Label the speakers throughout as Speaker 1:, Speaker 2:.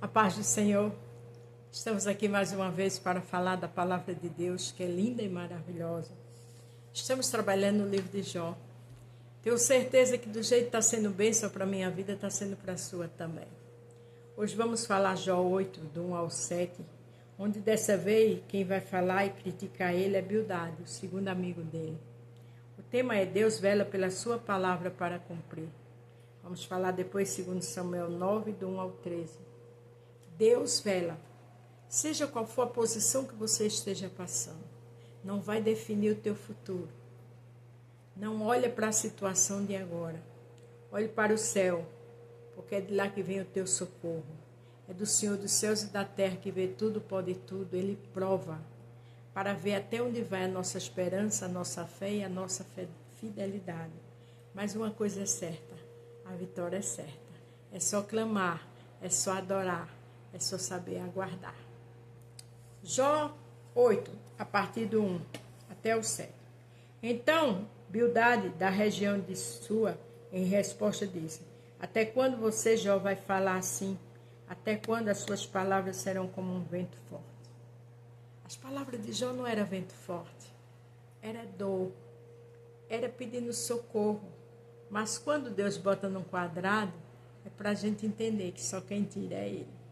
Speaker 1: A paz do Senhor. Estamos aqui mais uma vez para falar da palavra de Deus, que é linda e maravilhosa. Estamos trabalhando no livro de Jó. Tenho certeza que do jeito que está sendo bênção para a minha vida, está sendo para a sua também. Hoje vamos falar Jó 8, do 1 ao 7, onde dessa vez quem vai falar e criticar ele é Bildade, o segundo amigo dele. O tema é Deus vela pela sua palavra para cumprir. Vamos falar depois segundo Samuel 9, do 1 ao 13. Deus vela. Seja qual for a posição que você esteja passando, não vai definir o teu futuro. Não olhe para a situação de agora. Olhe para o céu, porque é de lá que vem o teu socorro. É do Senhor dos céus e da terra que vê tudo, pode tudo. Ele prova para ver até onde vai a nossa esperança, a nossa fé e a nossa fidelidade. Mas uma coisa é certa, a vitória é certa. É só clamar, é só adorar, é só saber aguardar. Jó 8, a partir do 1 até o 7. Então, Bildade, da região de Sua, em resposta disse: Até quando você, Jó, vai falar assim? Até quando as suas palavras serão como um vento forte? As palavras de Jó não eram vento forte, era dor, era pedindo socorro. Mas quando Deus bota num quadrado, é para a gente entender que só quem tira é Ele.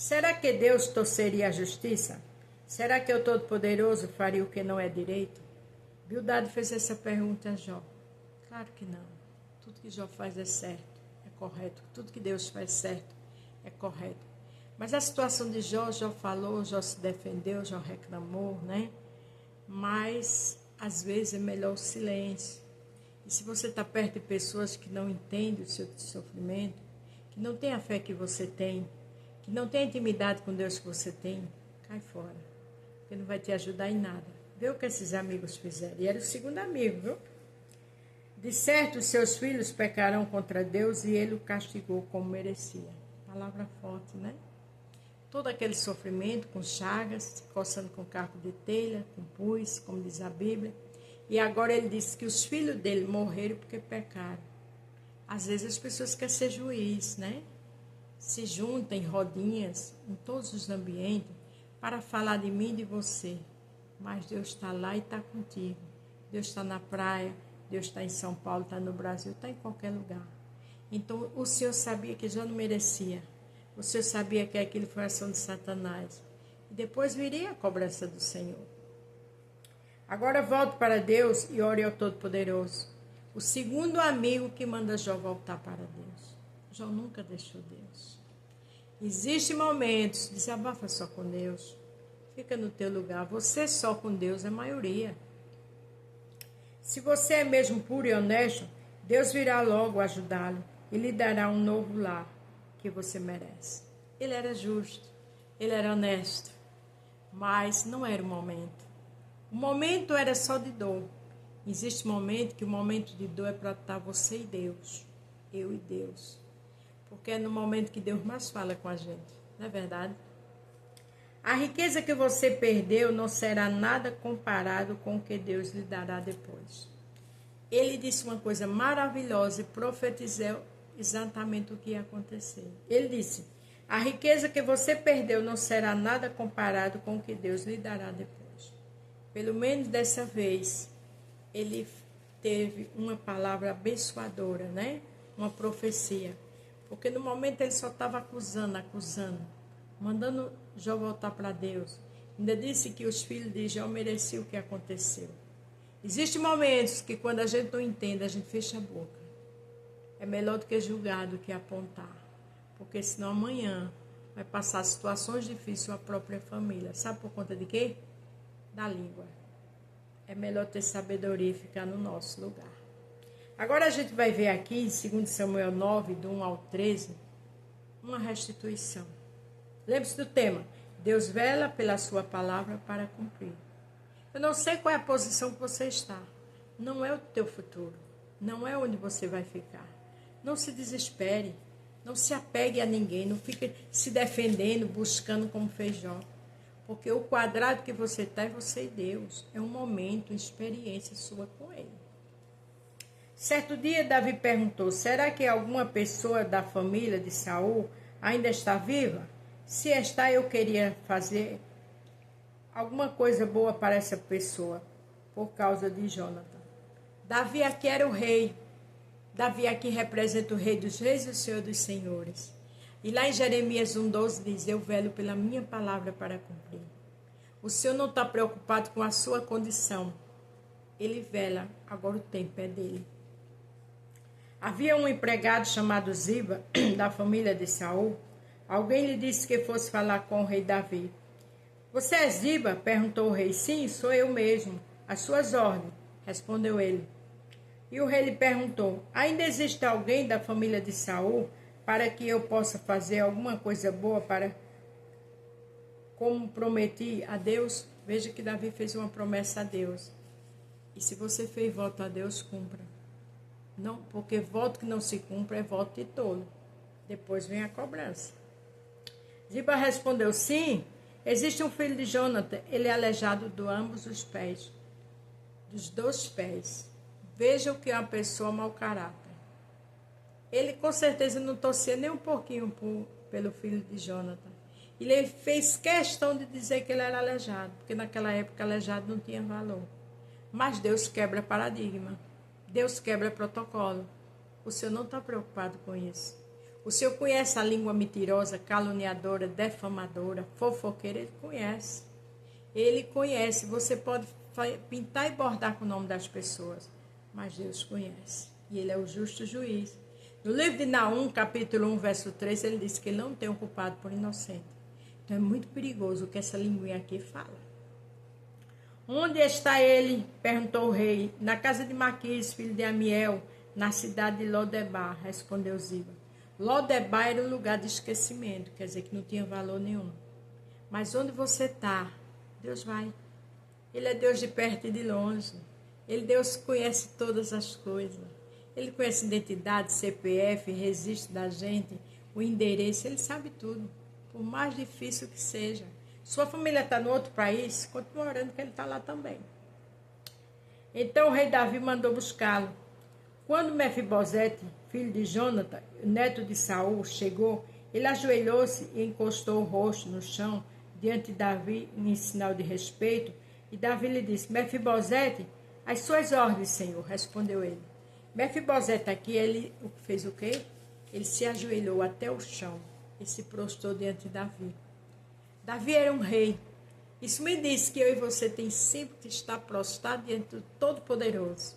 Speaker 1: Será que Deus torceria a justiça? Será que o Todo-Poderoso faria o que não é direito? Bildade fez essa pergunta a Jó. Claro que não. Tudo que Jó faz é certo, é correto. Tudo que Deus faz certo, é correto. Mas a situação de Jó, Jó falou, Jó se defendeu, Jó reclamou, né? Mas, às vezes, é melhor o silêncio. E se você está perto de pessoas que não entendem o seu sofrimento, que não têm a fé que você tem, que não tem a intimidade com Deus que você tem, cai fora. Porque não vai te ajudar em nada. Vê o que esses amigos fizeram. E era o segundo amigo, viu? De certo, os seus filhos pecarão contra Deus e ele o castigou como merecia. Palavra forte, né? Todo aquele sofrimento com chagas, coçando com caco de telha, com pus, como diz a Bíblia. E agora ele disse que os filhos dele morreram porque pecaram. Às vezes as pessoas querem ser juiz, né? Se juntam em rodinhas, em todos os ambientes, para falar de mim e de você. Mas Deus está lá e está contigo. Deus está na praia, Deus está em São Paulo, está no Brasil, está em qualquer lugar. Então, o Senhor sabia que já não merecia. O Senhor sabia que aquilo foi ação de Satanás. E depois viria a cobrança do Senhor. Agora volte para Deus e ore ao Todo-Poderoso. O segundo amigo que manda Jó voltar para Deus. Jó nunca deixou Deus. Existem momentos, desabafa só com Deus. Fica no teu lugar. Você só com Deus é maioria. Se você é mesmo puro e honesto, Deus virá logo ajudá-lo e lhe dará um novo lar que você merece. Ele era justo, ele era honesto, mas não era o momento. O momento era só de dor. Existe momento que o momento de dor é para estar você e Deus. Eu e Deus. Porque é no momento que Deus mais fala com a gente. Não é verdade? A riqueza que você perdeu não será nada comparado com o que Deus lhe dará depois. Ele disse uma coisa maravilhosa e profetizou exatamente o que ia acontecer. Ele disse: a riqueza que você perdeu não será nada comparado com o que Deus lhe dará depois. Pelo menos dessa vez, ele teve uma palavra abençoadora, né? Uma profecia. Porque no momento ele só estava acusando, mandando Jó voltar para Deus. Ainda disse que os filhos de Jó mereciam o que aconteceu. Existem momentos que quando a gente não entende, a gente fecha a boca. É melhor do que julgar, do que apontar. Porque senão amanhã vai passar situações difíceis a própria família. Sabe por conta de quê? Da língua. É melhor ter sabedoria e ficar no nosso lugar. Agora a gente vai ver aqui, em 2 Samuel 9, do 1 ao 13, uma restituição. Lembre-se do tema. Deus vela pela sua palavra para cumprir. Eu não sei qual é a posição que você está. Não é o teu futuro. Não é onde você vai ficar. Não se desespere. Não se apegue a ninguém. Não fique se defendendo, buscando como fez Jó. Porque o quadrado que você está é você e Deus. É um momento, uma experiência sua com Ele. Certo dia, Davi perguntou: será que alguma pessoa da família de Saul ainda está viva? Se está, eu queria fazer alguma coisa boa para essa pessoa, por causa de Jonathan. Davi aqui era o rei. Davi aqui representa o rei dos reis e o senhor dos senhores. E lá em Jeremias 1,12 diz, eu velo pela minha palavra para cumprir. O Senhor não está preocupado com a sua condição. Ele vela, agora o tempo é dele. Havia um empregado chamado Ziba, da família de Saul. Alguém lhe disse que fosse falar com o rei Davi. Você é Ziba? Perguntou o rei. Sim, sou eu mesmo. Às suas ordens, respondeu ele. E o rei lhe perguntou, ainda existe alguém da família de Saul para que eu possa fazer alguma coisa boa para, como prometi a Deus? Veja que Davi fez uma promessa a Deus. E se você fez voto a Deus, cumpra. Não, porque voto que não se cumpre é voto de tolo. Depois vem a cobrança. Ziba respondeu, sim, existe um filho de Jonathan, ele é aleijado de ambos os pés, dos 2 pés. Veja o que é uma pessoa mau caráter. Ele com certeza não torcia nem um pouquinho pelo filho de Jonathan. Ele fez questão de dizer que ele era aleijado, porque naquela época aleijado não tinha valor. Mas Deus quebra paradigma. Deus quebra protocolo. O Senhor não está preocupado com isso. O Senhor conhece a língua mentirosa, caluniadora, defamadora, fofoqueira, Ele conhece. Ele conhece. Você pode pintar e bordar com o nome das pessoas, mas Deus conhece. E Ele é o justo juiz. No livro de Naum, capítulo 1, verso 3, ele diz que Ele não tem um culpado por inocente. Então é muito perigoso o que essa linguinha aqui fala. Onde está ele? Perguntou o rei. Na casa de Maquis, filho de Amiel, na cidade de Lodebar, respondeu Ziba. Lodebar era um lugar de esquecimento, quer dizer que não tinha valor nenhum. Mas onde você está, Deus vai. Ele é Deus de perto e de longe. Deus conhece todas as coisas. Ele conhece identidade, CPF, registro da gente, o endereço, Ele sabe tudo. Por mais difícil que seja. Sua família está no outro país, continua orando que Ele está lá também. Então o rei Davi mandou buscá-lo. Quando Mefibosete, filho de Jonathan, neto de Saul, chegou, ele ajoelhou-se e encostou o rosto no chão diante de Davi em sinal de respeito. E Davi lhe disse, Mefibosete, as suas ordens, Senhor, respondeu ele. Mefibosete aqui, ele fez o quê? Ele se ajoelhou até o chão e se prostrou diante de Davi. Davi era um rei. Isso me diz que eu e você tem sempre que estar prostrado diante do Todo-Poderoso,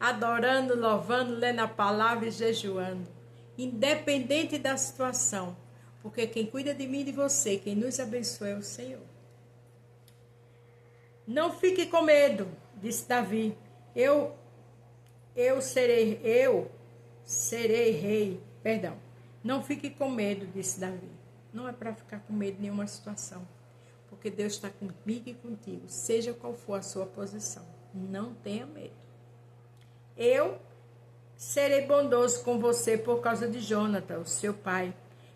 Speaker 1: adorando, louvando, lendo a palavra e jejuando, independente da situação, porque quem cuida de mim e de você, quem nos abençoa é o Senhor. Não fique com medo, disse Davi, eu serei rei. Perdão. Não fique com medo, disse Davi. Não é para ficar com medo de nenhuma situação, porque Deus está comigo e contigo, seja qual for a sua posição. Não tenha medo. Eu serei bondoso com você por causa de Jonathan, o seu pai.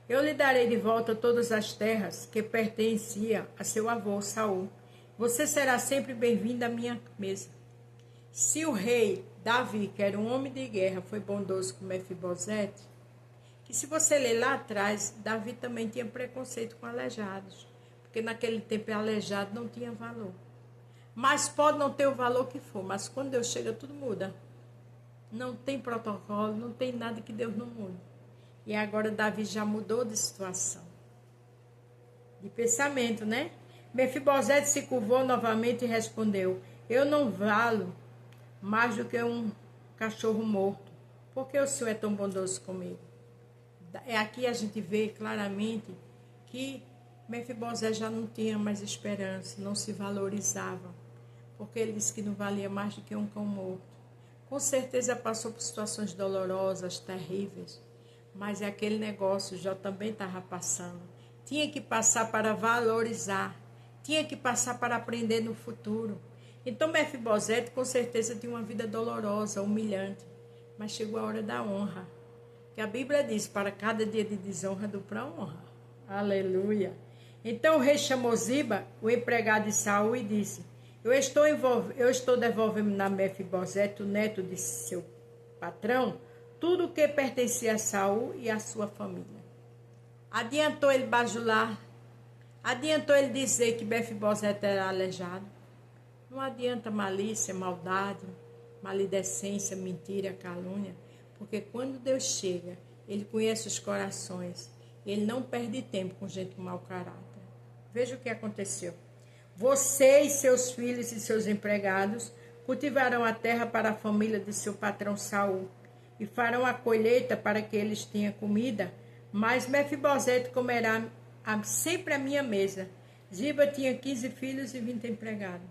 Speaker 1: Eu lhe darei de volta todas as terras que pertenciam a seu avô Saul. Você será sempre bem-vindo à minha mesa. Se o rei Davi, que era um homem de guerra, foi bondoso com Mefibosete, que se você ler lá atrás, Davi também tinha preconceito com aleijados, porque naquele tempo aleijado não tinha valor. Mas pode não ter o valor que for, mas quando Deus chega, tudo muda. Não tem protocolo, não tem nada que Deus não mude. E agora Davi já mudou de situação, de pensamento, né? Mefibosete se curvou novamente e respondeu, eu não valo mais do que um cachorro morto. Por que o Senhor é tão bondoso comigo? Aqui a gente vê claramente que Mefibosete já não tinha mais esperança, não se valorizava, porque ele disse que não valia mais do que um cão morto. Com certeza passou por situações dolorosas, terríveis, mas é aquele negócio já também estava passando. Tinha que passar para valorizar, tinha que passar para aprender no futuro. Então Mefibosete com certeza tinha uma vida dolorosa, humilhante, mas chegou a hora da honra. Que a Bíblia diz, para cada dia de desonra, dupla honra. Aleluia. Então o rei chamou Ziba, o empregado de Saul, e disse, eu estou devolvendo a Mefibosete, o neto de seu patrão, tudo o que pertencia a Saul e à sua família. Adiantou ele bajular? Adiantou ele dizer que Mefibosete era aleijado? Não adianta malícia, maldade, maledicência, mentira, calúnia, porque quando Deus chega, Ele conhece os corações, Ele não perde tempo com gente com mau caráter. Veja o que aconteceu. Você e seus filhos e seus empregados cultivarão a terra para a família de seu patrão Saul e farão a colheita para que eles tenham comida, mas Mefibosete comerá sempre à minha mesa. Ziba tinha 15 filhos e 20 empregados.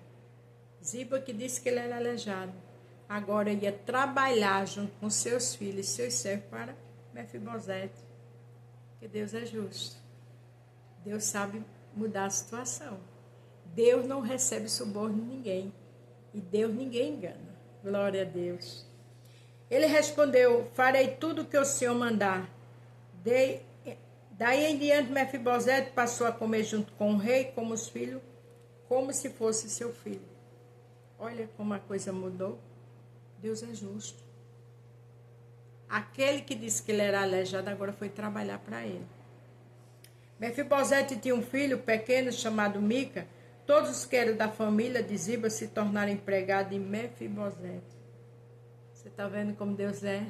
Speaker 1: Ziba, que disse que ele era aleijado, agora ia trabalhar junto com seus filhos e seus servos para Mefibosete. Que Deus é justo. Deus sabe mudar a situação. Deus não recebe suborno de ninguém. E Deus ninguém engana. Glória a Deus. Ele respondeu: farei tudo o que o Senhor mandar. Daí em diante, Mefibosete passou a comer junto com o rei, como os filhos, como se fosse seu filho. Olha como a coisa mudou. Deus é justo. Aquele que disse que ele era aleijado agora foi trabalhar para ele. Mefibosete tinha um filho pequeno chamado Mica. Todos que eram da família de Ziba se tornaram empregados de Mefibosete. Você está vendo como Deus é?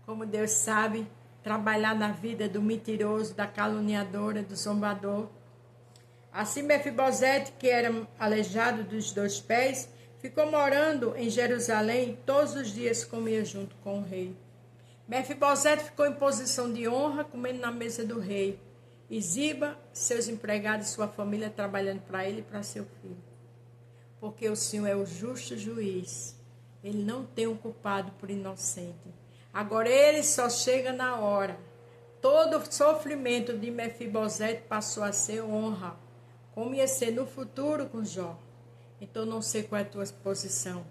Speaker 1: Como Deus sabe trabalhar na vida do mentiroso, da caluniadora, do zombador. Assim Mefibosete, que era aleijado dos 2 pés, ficou morando em Jerusalém. Todos os dias comia junto com o rei. Mefibosete ficou em posição de honra, comendo na mesa do rei. E Ziba, seus empregados e sua família trabalhando para ele e para seu filho. Porque o Senhor é o justo juiz. Ele não tem um culpado por inocente. Agora ele só chega na hora. Todo o sofrimento de Mefibosete passou a ser honra, como ia ser no futuro com Jó. Então não sei qual é a tua posição,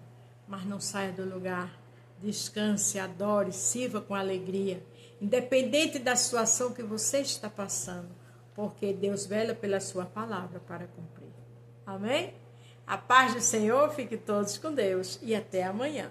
Speaker 1: mas não saia do lugar. Descanse, adore, sirva com alegria, independente da situação que você está passando, porque Deus vela pela sua palavra para cumprir. Amém? A paz do Senhor, fique todos com Deus e até amanhã.